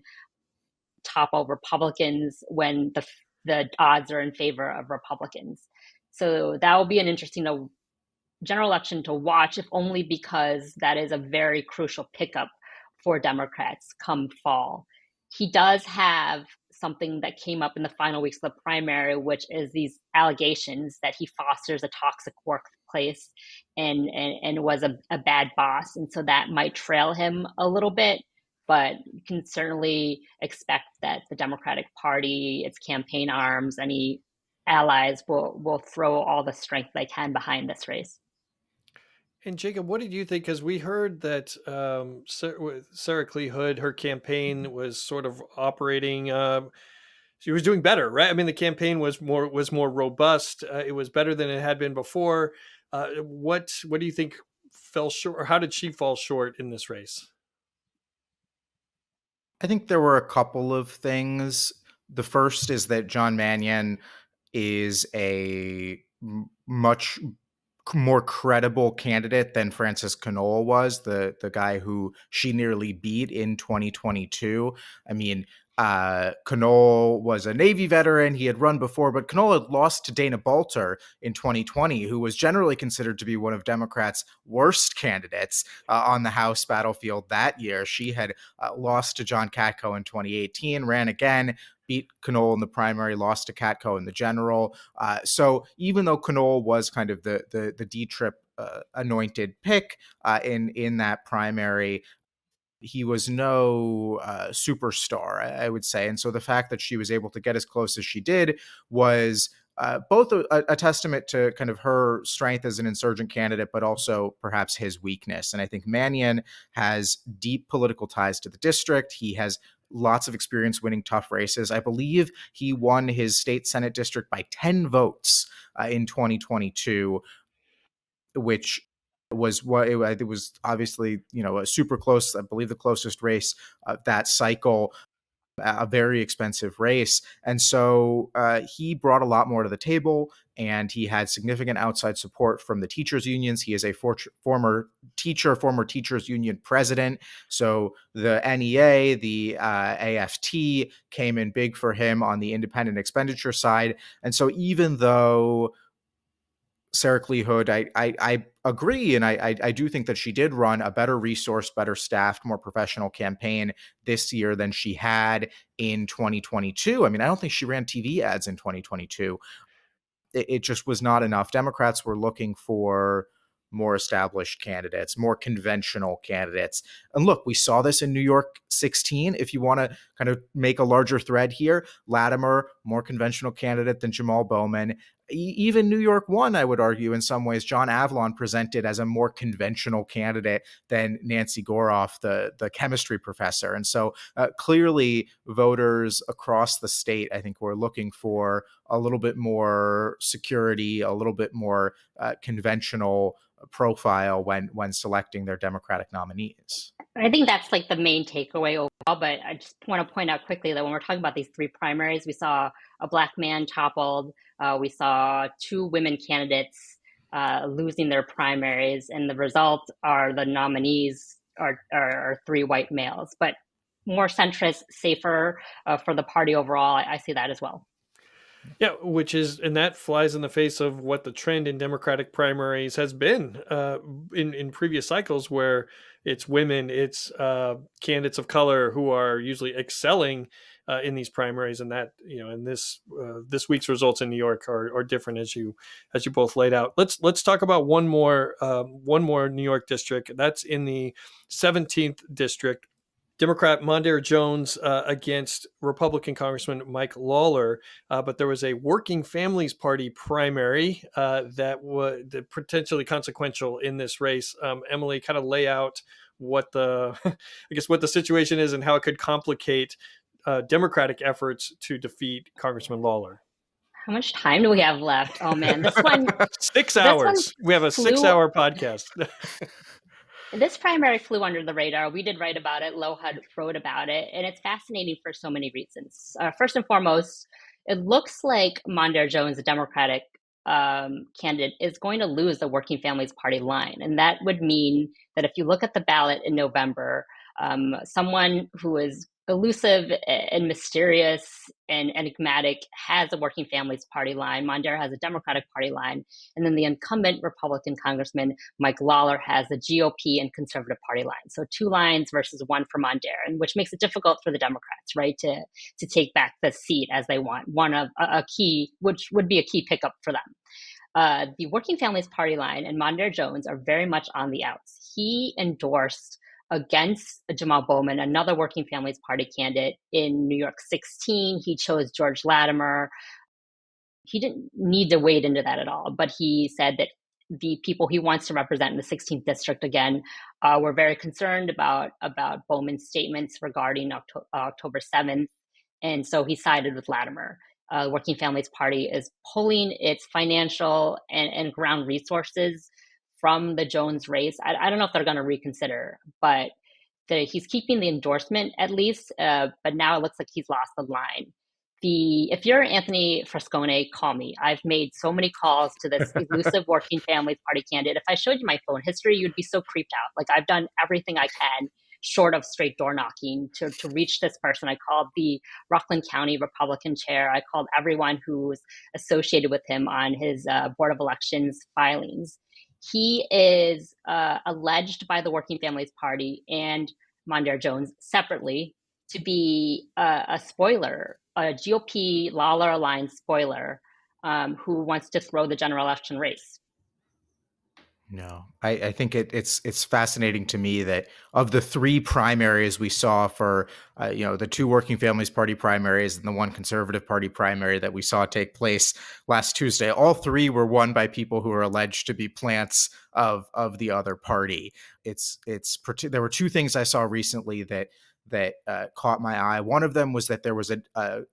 topple Republicans when the odds are in favor of Republicans. So that will be an interesting general election to watch, if only because that is a very crucial pickup for Democrats come fall. He does have something that came up in the final weeks of the primary, which is these allegations that he fosters a toxic workplace and was a bad boss. And so that might trail him a little bit, but you can certainly expect that the Democratic Party, its campaign arms, any allies will throw all the strength they can behind this race. And Jacob, what did you think? Because we heard that Sarah Clee Hood, her campaign was sort of operating. She was doing better, right? I mean, the campaign was more robust. It was better than it had been before. What do you think fell short, or how did she fall short in this race? I think there were a couple of things. The first is that John Mannion is a much more credible candidate than Francis Knoll was, the guy who she nearly beat in 2022. I mean, Knoll was a Navy veteran. He had run before, but Knoll had lost to Dana Balter in 2020, who was generally considered to be one of Democrats' worst candidates on the House battlefield that year. She had lost to John Katko in 2018, ran again, beat Knoll in the primary, lost to Katko in the general. So even though Knoll was kind of the D-Trip anointed pick in that primary, he was no superstar, I would say. And so the fact that she was able to get as close as she did was both a testament to kind of her strength as an insurgent candidate, but also perhaps his weakness. And I think Mannion has deep political ties to the district. He has lots of experience winning tough races. I believe he won his state Senate district by 10 votes in 2022, which was what it was obviously, a super close, I believe the closest race of that cycle, a very expensive race. And so he brought a lot more to the table, and he had significant outside support from the teachers unions. He is a former teachers union president. So the NEA, the AFT came in big for him on the independent expenditure side. And so even though Sarah Clee Hood, I agree, and I do think that she did run a better resourced, better staffed, more professional campaign this year than she had in 2022. I mean, I don't think she ran TV ads in 2022. It just was not enough. Democrats were looking for more established candidates, more conventional candidates. And look, we saw this in New York 16. If you want to kind of make a larger thread here, Latimer, more conventional candidate than Jamal Bowman. Even New York 1, I would argue, in some ways, John Avalon presented as a more conventional candidate than Nancy Goroff, the chemistry professor. And so clearly voters across the state, I think, were looking for a little bit more security, a little bit more conventional profile when selecting their Democratic nominees. I think that's like the main takeaway overall, but I just want to point out quickly that when we're talking about these three primaries, we saw a Black man toppled, we saw two women candidates losing their primaries, and the result are the nominees are three white males, but more centrist, safer for the party overall. I see that as well. Yeah, and that flies in the face of what the trend in Democratic primaries has been in previous cycles, where it's women, it's candidates of color who are usually excelling in these primaries, and that and this week's results in New York are different, as you both laid out. Let's talk about one more New York district. That's in the 17th district. Democrat Mondaire Jones against Republican Congressman Mike Lawler, but there was a Working Families Party primary that was potentially consequential in this race. Emily, kind of lay out what the what the situation is and how it could complicate Democratic efforts to defeat Congressman Lawler. How much time do we have left? Oh man, this one 6 hours. We have a 6-hour podcast. This primary flew under the radar. We did write about it. Lohud wrote about it. And it's fascinating for so many reasons. First and foremost, it looks like Mondaire Jones, the Democratic candidate, is going to lose the Working Families Party line. And that would mean that if you look at the ballot in November, someone who is elusive and mysterious and enigmatic has a Working Families Party line. Mondare has a Democratic Party line. And then the incumbent Republican Congressman, Mike Lawler, has the GOP and Conservative Party line. So 2 lines versus 1 for Mondare, and which makes it difficult for the Democrats, right, to take back the seat as they want. One of a key, which would be a key pickup for them. The Working Families Party line and Mondare Jones are very much on the outs. He endorsed against Jamal Bowman, another Working Families Party candidate in New York 16. He chose George Latimer. He didn't need to wade into that at all, but he said that the people he wants to represent in the 16th district again were very concerned about Bowman's statements regarding October 7th, and so he sided with Latimer. Working Families Party is pulling its financial and ground resources from the Jones race. I don't know if they're going to reconsider, but he's keeping the endorsement at least, but now it looks like he's lost the line. If you're Anthony Frascone, call me. I've made so many calls to this elusive Working Families Party candidate. If I showed you my phone history, you'd be so creeped out. Like, I've done everything I can short of straight door knocking to reach this person. I called the Rockland County Republican chair. I called everyone who's associated with him on his Board of Elections filings. He is alleged by the Working Families Party and Mondare Jones separately to be a spoiler, a GOP Lawler aligned spoiler who wants to throw the general election race. No, I think it's fascinating to me that of the 3 primaries we saw for, the 2 Working Families Party primaries and the 1 Conservative Party primary that we saw take place last Tuesday, all 3 were won by people who are alleged to be plants of the other party. There were 2 things I saw recently that caught my eye. One of them was that there was an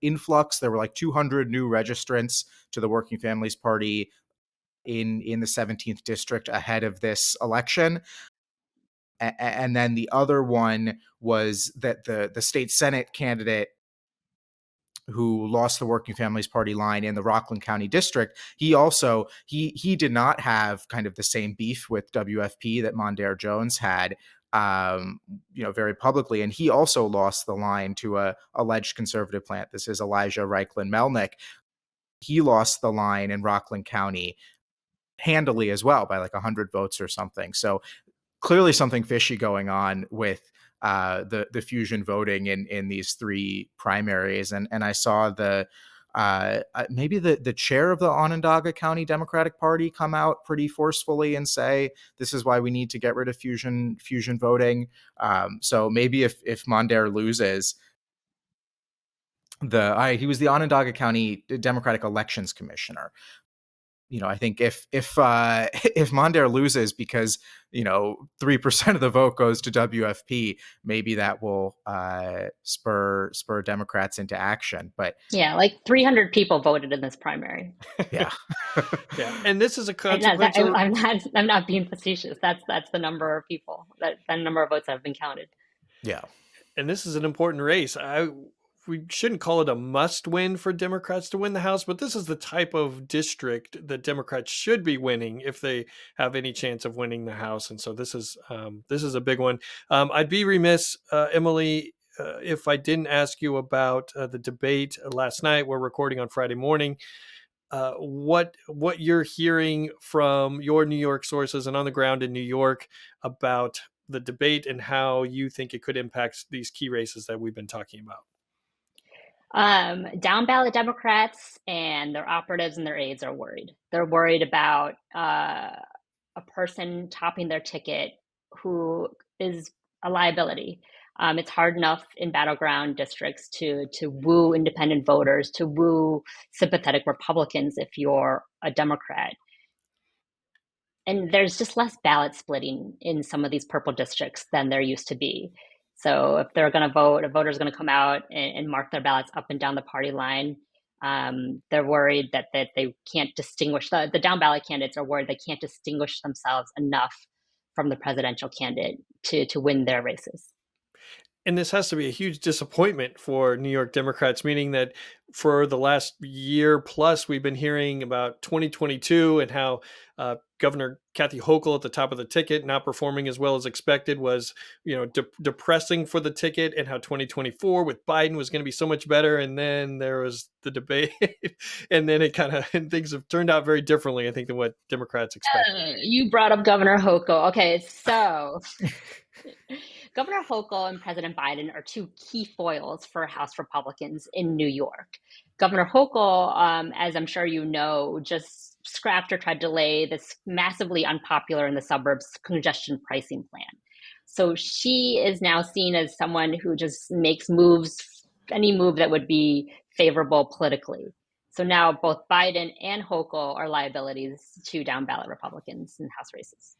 influx. There were like 200 new registrants to the Working Families Party in the 17th district ahead of this election. And then the other one was that the state Senate candidate who lost the Working Families Party line in the Rockland County district, he did not have kind of the same beef with WFP that Mondare Jones had, very publicly. And he also lost the line to a alleged conservative plant. This is Elijah Reichlin Melnick. He lost the line in Rockland County handily as well by like 100 votes or something. So clearly something fishy going on with the fusion voting in these 3 primaries. And I saw maybe the chair of the Onondaga County Democratic Party come out pretty forcefully and say, this is why we need to get rid of fusion voting. So maybe if Mondare loses, he was the Onondaga County Democratic Elections Commissioner. I think if Mondare loses because 3% of the vote goes to WFP, maybe that will spur Democrats into action. But yeah, like 300 people voted in this primary. Yeah, yeah, and this is a consequential. I'm not being facetious. That's the number of people, that number of votes that have been counted. Yeah, and this is an important race. We shouldn't call it a must win for Democrats to win the House, but this is the type of district that Democrats should be winning if they have any chance of winning the House. And so this is a big one. I'd be remiss, Emily, if I didn't ask you about the debate last night. We're recording on Friday morning. What you're hearing from your New York sources and on the ground in New York about the debate and how you think it could impact these key races that we've been talking about. Down ballot Democrats and their operatives and their aides are worried. They're worried about a person topping their ticket who is a liability. It's hard enough in battleground districts to woo independent voters, to woo sympathetic Republicans if you're a Democrat. And there's just less ballot splitting in some of these purple districts than there used to be. So if they're going to vote, a voter's going to come out and mark their ballots up and down the party line. They're worried that they can't distinguish, the down ballot candidates are worried they can't distinguish themselves enough from the presidential candidate to win their races. And this has to be a huge disappointment for New York Democrats, meaning that for the last year plus, we've been hearing about 2022 and how Governor Kathy Hochul at the top of the ticket, not performing as well as expected, was, depressing for the ticket, and how 2024 with Biden was going to be so much better. And then there was the debate, and then and things have turned out very differently, I think, than what Democrats expected. You brought up Governor Hochul. Okay, so Governor Hochul and President Biden are two key foils for House Republicans in New York. Governor Hochul, as I'm sure you know, just scrapped or tried to delay this massively unpopular in the suburbs congestion pricing plan. So she is now seen as someone who just makes moves, any move that would be favorable politically. So now both Biden and Hochul are liabilities to down ballot Republicans in House races.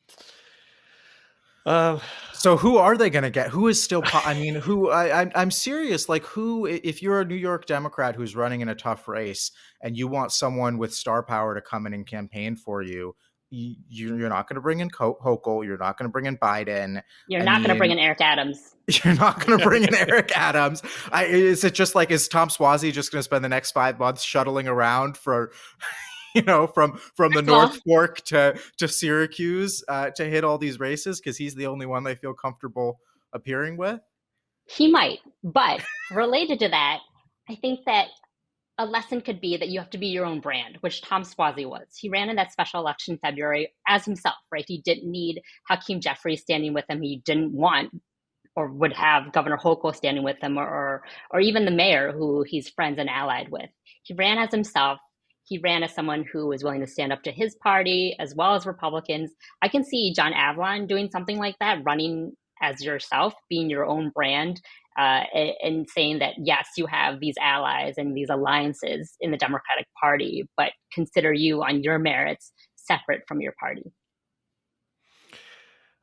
So who are they going to get? Who is still? I'm serious. Like, who? If you're a New York Democrat who's running in a tough race and you want someone with star power to come in and campaign for you, you're not going to bring in Hochul. You're not going to bring in Biden. You're not going to bring in Eric Adams. You're not going to bring in Eric Adams. Is it just like, is Tom Suozzi just going to spend the next 5 months shuttling around for, from the North Fork to Syracuse to hit all these races because he's the only one they feel comfortable appearing with? He might, but related to that, I think that a lesson could be that you have to be your own brand, which Tom Suozzi was. He ran in that special election in February as himself, right? He didn't need Hakeem Jeffries standing with him. He didn't want or would have Governor Hochul standing with him or even the mayor who he's friends and allied with. He ran as himself. He ran as someone who was willing to stand up to his party as well as Republicans. I can see John Avlon doing something like that, running as yourself, being your own brand, and saying that, yes, you have these allies and these alliances in the Democratic Party, but consider you on your merits separate from your party.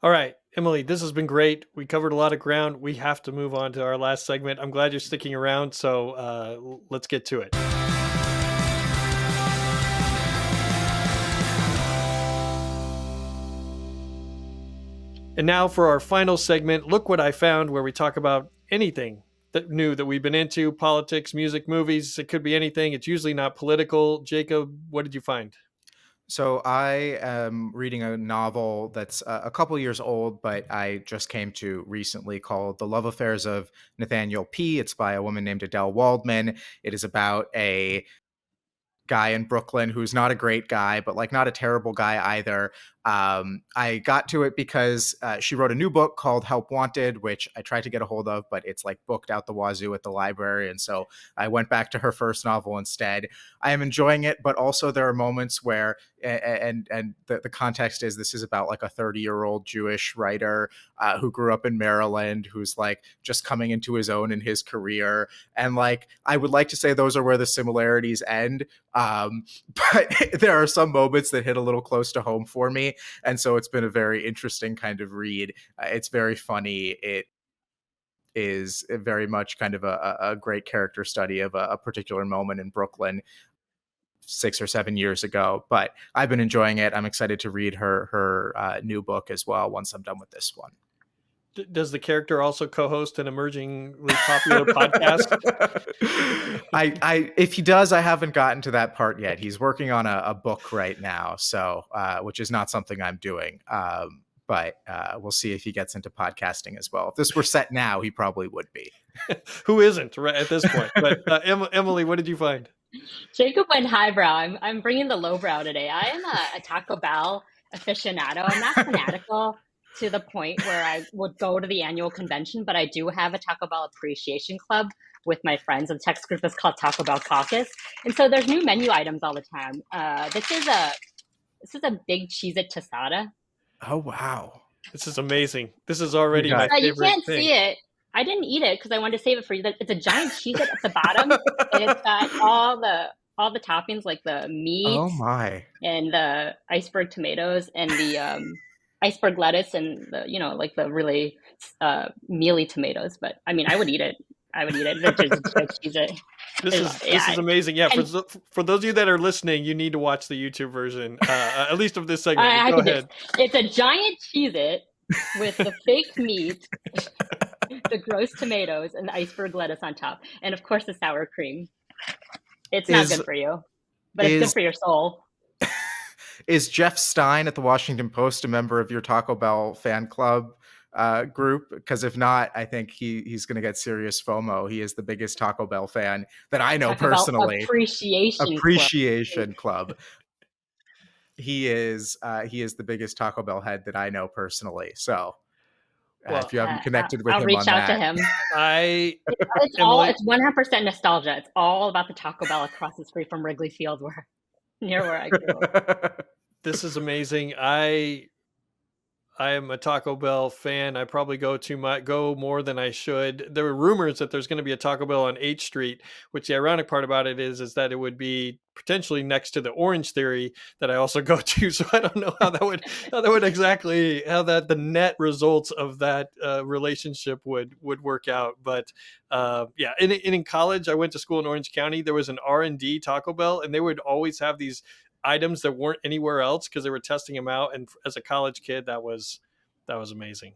All right, Emily, this has been great. We covered a lot of ground. We have to move on to our last segment. I'm glad you're sticking around, so let's get to it. And now for our final segment, Look What I Found, where we talk about anything new that we've been into, politics, music, movies. It could be anything. It's usually not political. Jacob, what did you find? So I am reading a novel that's a couple years old, but I just came to recently, called The Love Affairs of Nathaniel P. It's by a woman named Adele Waldman. It is about a guy in Brooklyn who's not a great guy, but like not a terrible guy either. I got to it because she wrote a new book called Help Wanted, which I tried to get a hold of, but it's like booked out the wazoo at the library. And so I went back to her first novel instead. I am enjoying it, but also there are moments where, and the context is, this is about like a 30-year-old Jewish writer who grew up in Maryland, who's like just coming into his own in his career. And like, I would like to say those are where the similarities end. But there are some moments that hit a little close to home for me. And so it's been a very interesting kind of read. It's very funny. It is very much kind of a great character study of a particular moment in Brooklyn 6 or 7 years ago. But I've been enjoying it. I'm excited to read her new book as well once I'm done with this one. Does the character also co-host an emergingly popular podcast? If he does, I haven't gotten to that part yet. He's working on a book right now, so which is not something I'm doing. But we'll see if he gets into podcasting as well. If this were set now, he probably would be. Who isn't right at this point? But Emily, what did you find? Jacob went highbrow. I'm bringing the lowbrow today. I am a Taco Bell aficionado. I'm not fanatical to the point where I would go to the annual convention, but I do have a Taco Bell appreciation club with my friends. The text group is called Taco Bell Caucus. And so there's new menu items all the time. This is a big Cheez-It tostada. Oh, wow. This is amazing. This is already my favorite You can't thing. see it. I didn't eat it because I wanted to save it for you. It's a giant Cheez-It at the bottom, and it's got all the toppings, like the meat, oh my, and the iceberg tomatoes, and the iceberg lettuce, and the really mealy tomatoes. But I mean, I would eat it. It's Cheez-It. This is amazing. Yeah, for those of you that are listening, you need to watch the YouTube version, at least of this segment. Go ahead. It's a giant Cheez-It with the fake meat the gross tomatoes and the iceberg lettuce on top. And of course, the sour cream. It's not good for you, but it's good for your soul. Is Jeff Stein at the Washington Post a member of your Taco Bell fan club group? Because if not, I think he's going to get serious FOMO. He is the biggest Taco Bell fan that I know Taco personally. Bell Appreciation Club. He is the biggest Taco Bell head that I know personally. So if you haven't connected with I'll him reach on out that, to him. It's 100% nostalgia. It's all about the Taco Bell across the street from Wrigley Field, near where I grew up. This is amazing. I am a Taco Bell fan. I probably go more than I should. There were rumors that there's going to be a Taco Bell on 8th Street, which the ironic part about it is that it would be potentially next to the Orange Theory that I also go to. So I don't know how that would exactly, how the net results of that relationship would work out. But yeah, in college, I went to school in Orange County. There was an R&D Taco Bell, and they would always have these items that weren't anywhere else because they were testing them out. And as a college kid, that was amazing.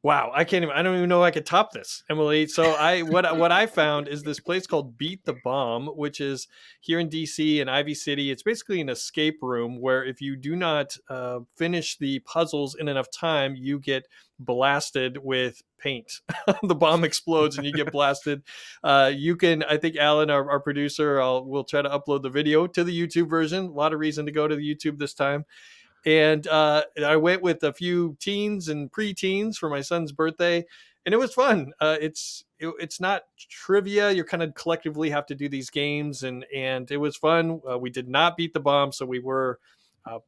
Wow, I don't even know I could top this, Emily. So what I found is this place called Beat the Bomb, which is here in DC in Ivy City. It's basically an escape room where if you do not finish the puzzles in enough time, you get blasted with paint. The bomb explodes and you get blasted. You can, I think Alan, our producer, we'll try to upload the video to the YouTube version. A lot of reason to go to the YouTube this time. And I went with a few teens and preteens for my son's birthday, and it was fun. It's not trivia. You kind of collectively have to do these games, and it was fun. We did not beat the bomb, so we were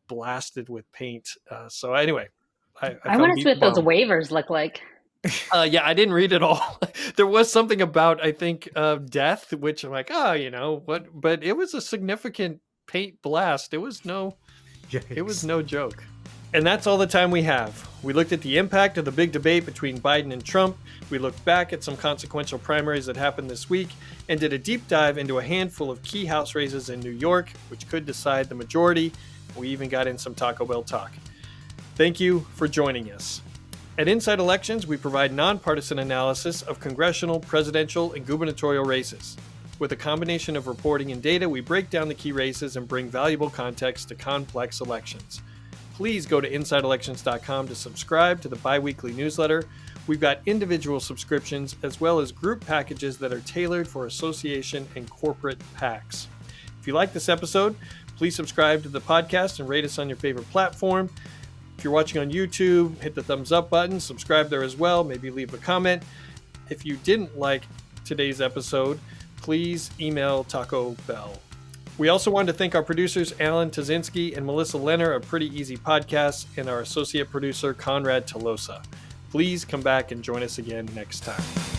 blasted with paint. So anyway, I want to see what those waivers look like. Yeah, I didn't read it all. There was something about, I think, death, which I'm like, what? But it was a significant paint blast. It was no joke. And that's all the time we have. We looked at the impact of the big debate between Biden and Trump. We looked back at some consequential primaries that happened this week and did a deep dive into a handful of key House races in New York, which could decide the majority. We even got in some Taco Bell talk. Thank you for joining us. At Inside Elections, we provide nonpartisan analysis of congressional, presidential, and gubernatorial races. With a combination of reporting and data, we break down the key races and bring valuable context to complex elections. Please go to InsideElections.com to subscribe to the bi-weekly newsletter. We've got individual subscriptions as well as group packages that are tailored for association and corporate PACs. If you like this episode, please subscribe to the podcast and rate us on your favorite platform. If you're watching on YouTube, hit the thumbs up button, subscribe there as well, maybe leave a comment. If you didn't like today's episode, please email Taco Bell. We also want to thank our producers, Alan Tazinski and Melissa Lenner of Pretty Easy Podcasts, and our associate producer, Conrad Tolosa. Please come back and join us again next time.